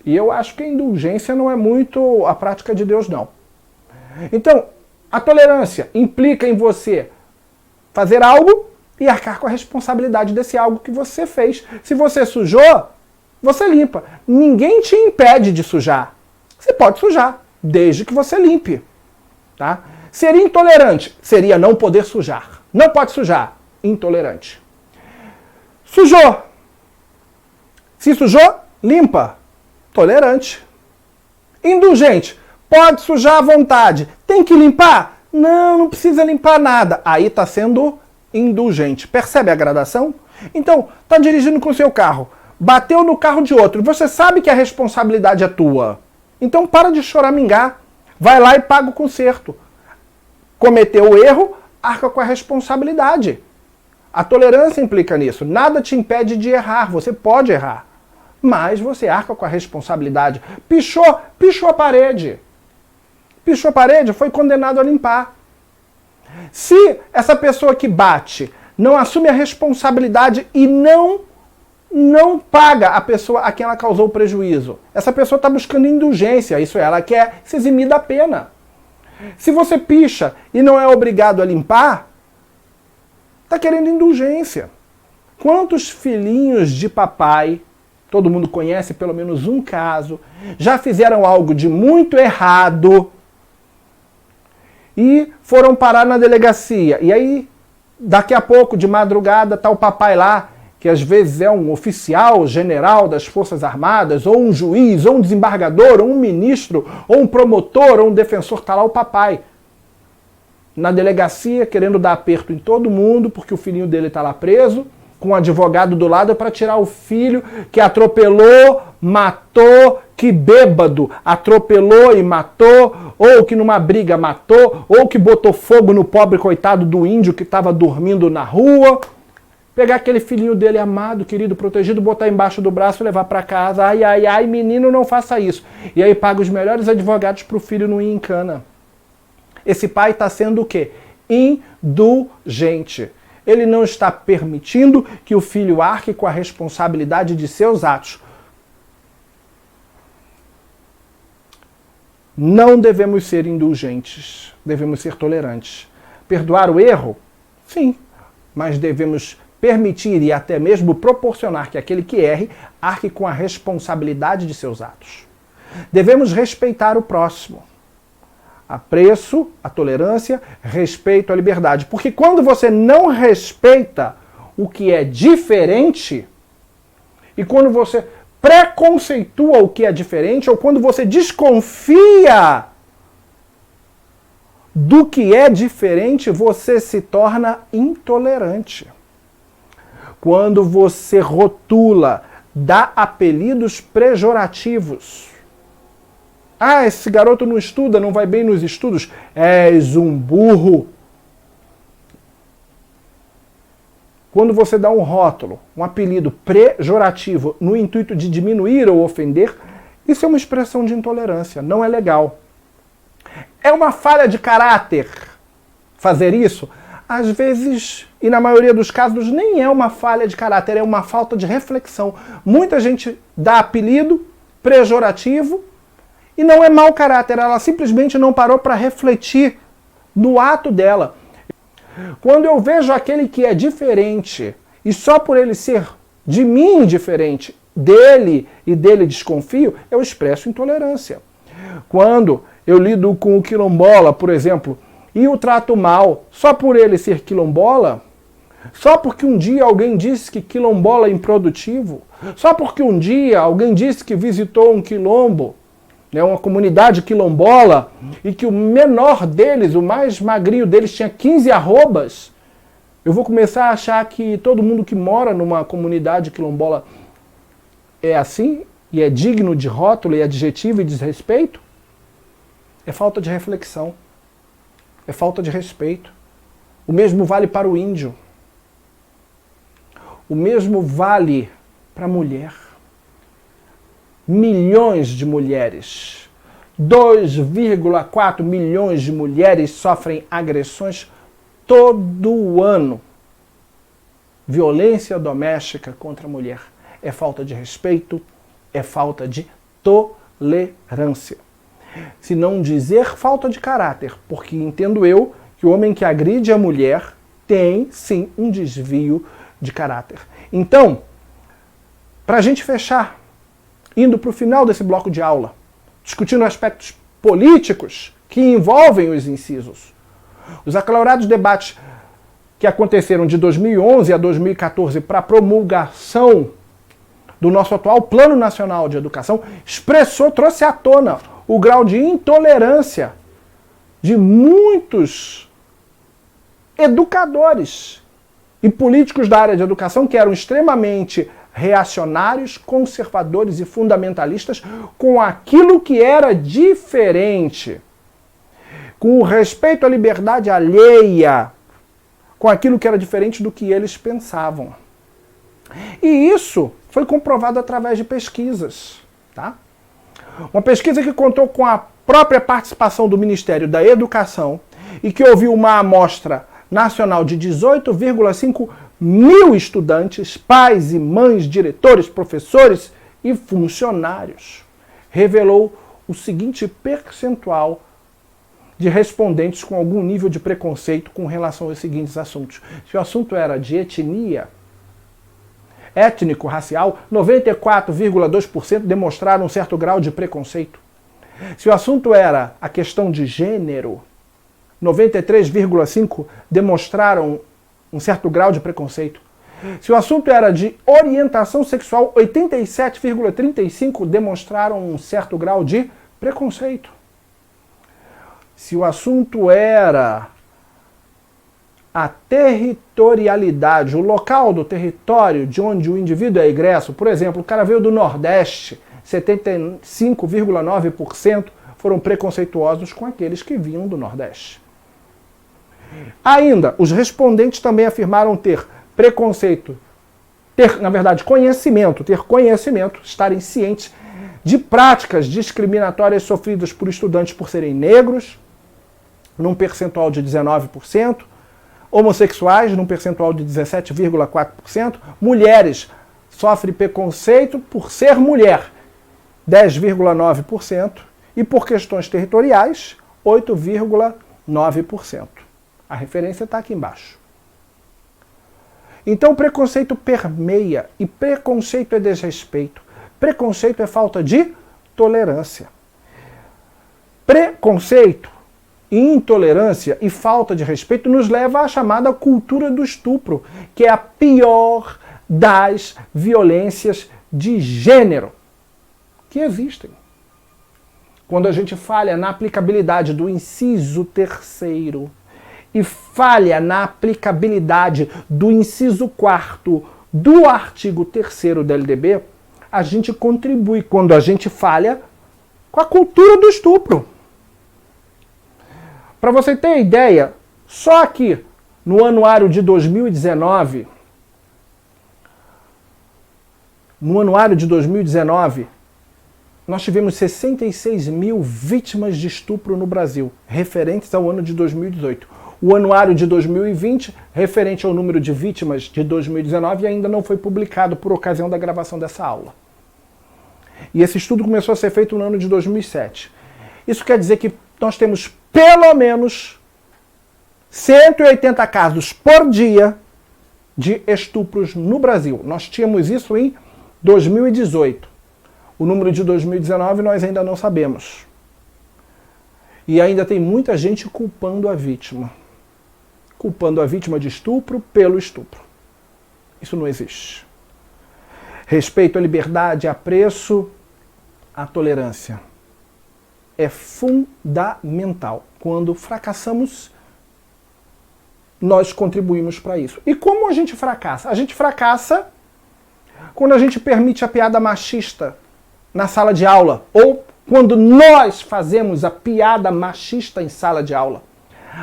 E eu acho que a indulgência não é muito a prática de Deus, não. Então, a tolerância implica em você fazer algo e arcar com a responsabilidade desse algo que você fez. Se você sujou, você limpa. Ninguém te impede de sujar. Você pode sujar, desde que você limpe. Tá? Ser intolerante seria não poder sujar. Não pode sujar. Intolerante. Sujou. Se sujou, limpa. Tolerante. Indulgente. Pode sujar à vontade. Tem que limpar? Não, não precisa limpar nada. Aí está sendo indulgente. Percebe a gradação? Então, está dirigindo com o seu carro. Bateu no carro de outro. Você sabe que a responsabilidade é tua. Então para de choramingar. Vai lá e paga o conserto. Cometeu o erro, arca com a responsabilidade. A tolerância implica nisso. Nada te impede de errar. Você pode errar. Mas você arca com a responsabilidade. Pichou a parede. Pichou a parede, foi condenado a limpar. Se essa pessoa que bate não assume a responsabilidade e não paga a pessoa a quem ela causou o prejuízo, essa pessoa está buscando indulgência, isso é, ela quer se eximir da pena. Se você picha e não é obrigado a limpar, está querendo indulgência. Quantos filhinhos de papai, todo mundo conhece pelo menos um caso, já fizeram algo de muito errado e foram parar na delegacia. E aí, daqui a pouco, de madrugada, tá o papai lá, que às vezes é um oficial general das Forças Armadas, ou um juiz, ou um desembargador, ou um ministro, ou um promotor, ou um defensor, tá lá o papai na delegacia, querendo dar aperto em todo mundo, porque o filhinho dele tá lá preso, com um advogado do lado para tirar o filho que atropelou, matou, que bêbado atropelou e matou, ou que numa briga matou, ou que botou fogo no pobre coitado do índio que estava dormindo na rua. Pegar aquele filhinho dele amado, querido, protegido, botar embaixo do braço e levar para casa. Ai, ai, ai, menino, não faça isso. E aí paga os melhores advogados para o filho não ir em cana. Esse pai está sendo o quê? Indulgente. Ele não está permitindo que o filho arque com a responsabilidade de seus atos. Não devemos ser indulgentes, devemos ser tolerantes. Perdoar o erro? Sim, mas devemos permitir e até mesmo proporcionar que aquele que erre arque com a responsabilidade de seus atos. Devemos respeitar o próximo. Apreço, a tolerância, respeito à liberdade. Porque quando você não respeita o que é diferente, e quando você preconceitua o que é diferente, ou quando você desconfia do que é diferente, você se torna intolerante. Quando você rotula, dá apelidos pejorativos. Ah, esse garoto não estuda, não vai bem nos estudos. És um burro. Quando você dá um rótulo, um apelido pejorativo no intuito de diminuir ou ofender, isso é uma expressão de intolerância, não é legal. É uma falha de caráter fazer isso? Às vezes, e na maioria dos casos, nem é uma falha de caráter, é uma falta de reflexão. Muita gente dá apelido pejorativo e não é mau caráter, ela simplesmente não parou para refletir no ato dela. Quando eu vejo aquele que é diferente, e só por ele ser de mim diferente, dele e dele desconfio, eu expresso intolerância. Quando eu lido com o quilombola, por exemplo, e o trato mal, só por ele ser quilombola, só porque um dia alguém disse que quilombola é improdutivo, só porque um dia alguém disse que visitou um quilombo, uma comunidade quilombola, e que o menor deles, o mais magrinho deles, tinha 15 arrobas, eu vou começar a achar que todo mundo que mora numa comunidade quilombola é assim, e é digno de rótulo e adjetivo e desrespeito? É falta de reflexão. É falta de respeito. O mesmo vale para o índio. O mesmo vale para a mulher. Milhões de mulheres, 2,4 milhões de mulheres sofrem agressões todo ano. Violência doméstica contra a mulher. É falta de respeito, é falta de tolerância. Se não dizer falta de caráter, porque entendo eu que o homem que agride a mulher tem, sim, um desvio de caráter. Então, para a gente fechar, indo para o final desse bloco de aula, discutindo aspectos políticos que envolvem os incisos, os acalorados debates que aconteceram de 2011 a 2014 para a promulgação do nosso atual Plano Nacional de Educação, trouxe à tona o grau de intolerância de muitos educadores e políticos da área de educação que eram extremamente reacionários, conservadores e fundamentalistas com aquilo que era diferente, com o respeito à liberdade alheia, com aquilo que era diferente do que eles pensavam. E isso foi comprovado através de pesquisas, tá? Uma pesquisa que contou com a própria participação do Ministério da Educação e que ouviu uma amostra nacional de 18,5 mil estudantes, pais e mães, diretores, professores e funcionários, revelou o seguinte percentual de respondentes com algum nível de preconceito com relação aos seguintes assuntos. Se o assunto era de etnia, étnico-racial, 94,2% demonstraram um certo grau de preconceito. Se o assunto era a questão de gênero, 93,5% demonstraram um certo grau de preconceito. Se o assunto era de orientação sexual, 87,35% demonstraram um certo grau de preconceito. Se o assunto era a territorialidade, o local do território de onde o indivíduo é egresso, por exemplo, o cara veio do Nordeste, 75,9% foram preconceituosos com aqueles que vinham do Nordeste. Ainda, os respondentes também afirmaram ter preconceito, conhecimento, estarem cientes de práticas discriminatórias sofridas por estudantes por serem negros, num percentual de 19%, homossexuais, num percentual de 17,4%, mulheres sofrem preconceito por ser mulher, 10,9%, e por questões territoriais, 8,9%. A referência está aqui embaixo. Então o preconceito permeia, e preconceito é desrespeito. Preconceito é falta de tolerância. Preconceito, intolerância e falta de respeito nos leva à chamada cultura do estupro, que é a pior das violências de gênero que existem. Quando a gente falha na aplicabilidade do inciso 3º e falha na aplicabilidade do inciso 4º do artigo 3º da LDB, a gente contribui quando a gente falha com a cultura do estupro. Para você ter ideia, só aqui no anuário de 2019, nós tivemos 66 mil vítimas de estupro no Brasil, referentes ao ano de 2018. O anuário de 2020, referente ao número de vítimas de 2019, ainda não foi publicado por ocasião da gravação dessa aula. E esse estudo começou a ser feito no ano de 2007. Isso quer dizer que nós temos pelo menos 180 casos por dia de estupros no Brasil. Nós tínhamos isso em 2018. O número de 2019 nós ainda não sabemos. E ainda tem muita gente culpando a vítima. Culpando a vítima de estupro pelo estupro. Isso não existe. Respeito à liberdade, apreço à tolerância. É fundamental. Quando fracassamos, nós contribuímos para isso. E como a gente fracassa? A gente fracassa quando a gente permite a piada machista na sala de aula, ou quando nós fazemos a piada machista em sala de aula.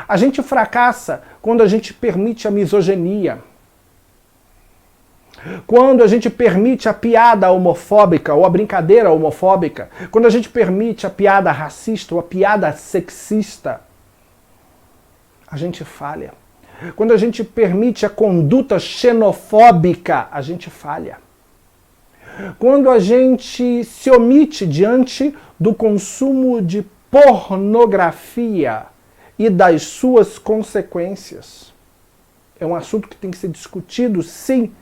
A gente fracassa quando a gente permite a misoginia. Quando a gente permite a piada homofóbica ou a brincadeira homofóbica. Quando a gente permite a piada racista ou a piada sexista. A gente falha. Quando a gente permite a conduta xenofóbica, a gente falha. Quando a gente se omite diante do consumo de pornografia e das suas consequências. É um assunto que tem que ser discutido, sim,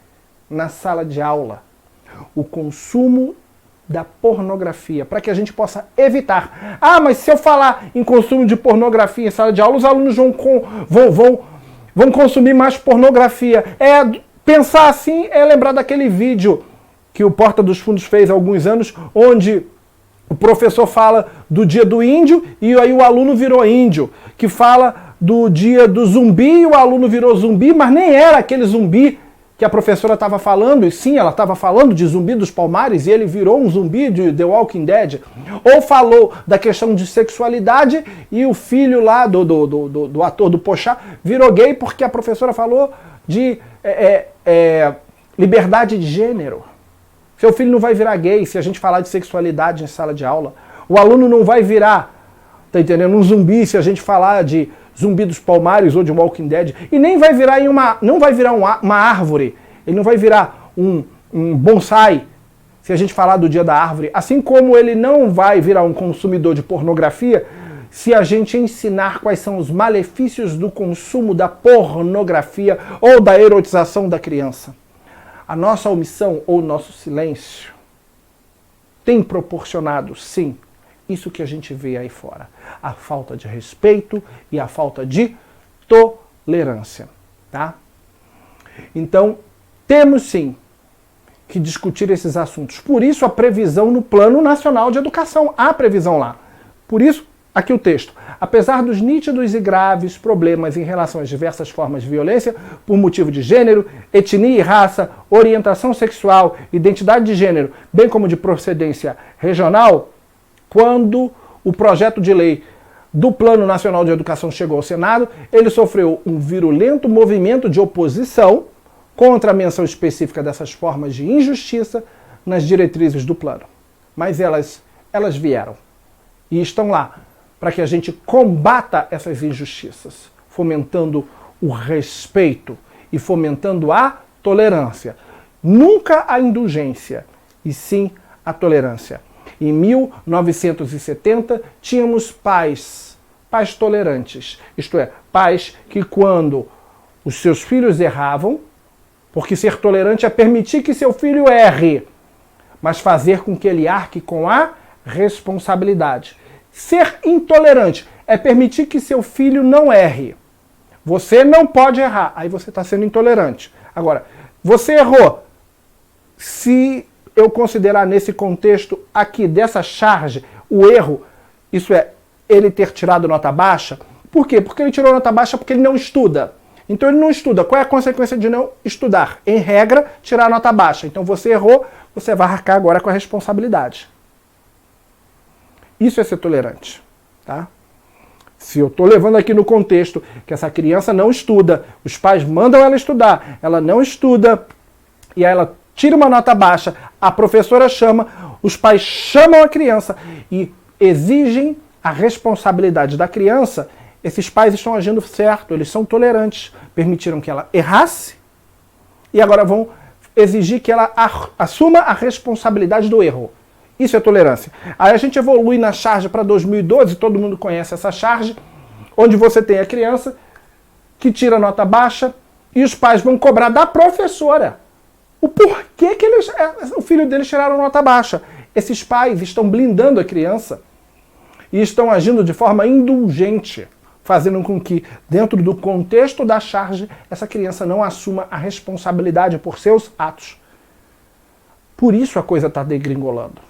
na sala de aula. O consumo da pornografia, para que a gente possa evitar. Ah, mas se eu falar em consumo de pornografia em sala de aula, os alunos vão consumir mais pornografia. Pensar assim é lembrar daquele vídeo que o Porta dos Fundos fez há alguns anos, onde o professor fala do dia do índio e aí o aluno virou índio, que fala do dia do zumbi e o aluno virou zumbi, mas nem era aquele zumbi que a professora estava falando, e sim, ela estava falando de Zumbi dos Palmares e ele virou um zumbi de The Walking Dead. Ou falou da questão de sexualidade e o filho lá do ator do Pochá virou gay porque a professora falou de liberdade de gênero. Seu filho não vai virar gay se a gente falar de sexualidade em sala de aula. O aluno não vai virar, tá entendendo, um zumbi se a gente falar de Zumbi dos Palmares ou de Walking Dead. E nem vai virar não vai virar uma árvore. Ele não vai virar um bonsai se a gente falar do dia da árvore. Assim como ele não vai virar um consumidor de pornografia se a gente ensinar quais são os malefícios do consumo da pornografia ou da erotização da criança. A nossa omissão ou nosso silêncio tem proporcionado, sim, isso que a gente vê aí fora. A falta de respeito e a falta de tolerância. Tá? Então, temos sim que discutir esses assuntos. Por isso a previsão no Plano Nacional de Educação. Há previsão lá. Por isso, aqui o texto. Apesar dos nítidos e graves problemas em relação às diversas formas de violência por motivo de gênero, etnia e raça, orientação sexual, identidade de gênero, bem como de procedência regional, quando o projeto de lei do Plano Nacional de Educação chegou ao Senado, ele sofreu um virulento movimento de oposição contra a menção específica dessas formas de injustiça nas diretrizes do plano. Mas elas vieram e estão lá para que a gente combata essas injustiças, fomentando o respeito e fomentando a tolerância. Nunca a indulgência, e sim a tolerância. Em 1970, tínhamos pais tolerantes, isto é, pais que quando os seus filhos erravam, porque ser tolerante é permitir que seu filho erre, mas fazer com que ele arque com a responsabilidade. Ser intolerante é permitir que seu filho não erre. Você não pode errar, aí você está sendo intolerante. Agora, você errou. Se eu considerar nesse contexto aqui dessa charge o erro, isso é, ele ter tirado nota baixa, por quê? Porque ele tirou nota baixa porque ele não estuda. Então ele não estuda. Qual é a consequência de não estudar? Em regra, tirar nota baixa. Então você errou, você vai arcar agora com a responsabilidade. Isso é ser tolerante. Tá? Se eu estou levando aqui no contexto que essa criança não estuda, os pais mandam ela estudar, ela não estuda, e aí ela tira uma nota baixa, a professora chama, os pais chamam a criança e exigem a responsabilidade da criança, esses pais estão agindo certo, eles são tolerantes, permitiram que ela errasse e agora vão exigir que ela assuma a responsabilidade do erro. Isso é tolerância. Aí a gente evolui na charge para 2012, todo mundo conhece essa charge, onde você tem a criança que tira nota baixa e os pais vão cobrar da professora o porquê que o filho deles tiraram nota baixa. Esses pais estão blindando a criança e estão agindo de forma indulgente, fazendo com que, dentro do contexto da charge, essa criança não assuma a responsabilidade por seus atos. Por isso a coisa está degringolando.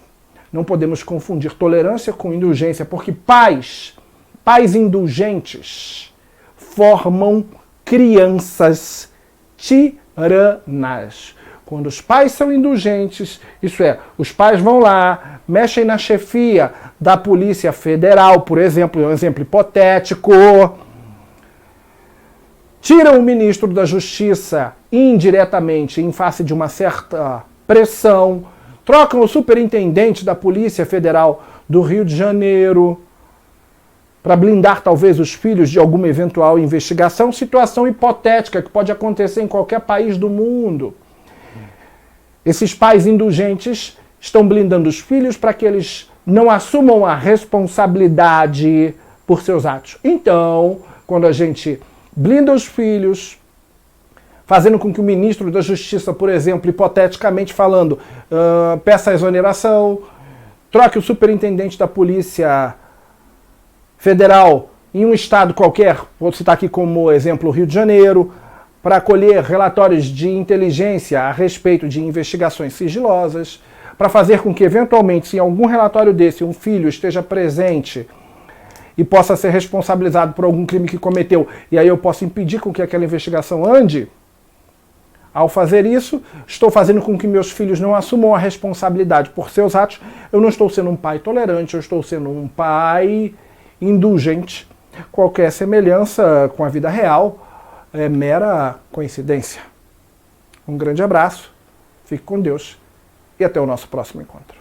Não podemos confundir tolerância com indulgência, porque pais indulgentes, formam crianças tiranas. Quando os pais são indulgentes, isso é, os pais vão lá, mexem na chefia da Polícia Federal, por exemplo, um exemplo hipotético, tiram o ministro da Justiça indiretamente em face de uma certa pressão, trocam o superintendente da Polícia Federal do Rio de Janeiro para blindar talvez os filhos de alguma eventual investigação, situação hipotética que pode acontecer em qualquer país do mundo. Esses pais indulgentes estão blindando os filhos para que eles não assumam a responsabilidade por seus atos. Então, quando a gente blinda os filhos, fazendo com que o ministro da Justiça, por exemplo, hipoteticamente falando, peça a exoneração, troque o superintendente da Polícia Federal em um estado qualquer, vou citar aqui como exemplo o Rio de Janeiro, para colher relatórios de inteligência a respeito de investigações sigilosas, para fazer com que, eventualmente, se em algum relatório desse um filho esteja presente e possa ser responsabilizado por algum crime que cometeu, e aí eu posso impedir com que aquela investigação ande, ao fazer isso, estou fazendo com que meus filhos não assumam a responsabilidade por seus atos. Eu não estou sendo um pai tolerante, eu estou sendo um pai indulgente. Qualquer semelhança com a vida real é mera coincidência. Um grande abraço, fique com Deus e até o nosso próximo encontro.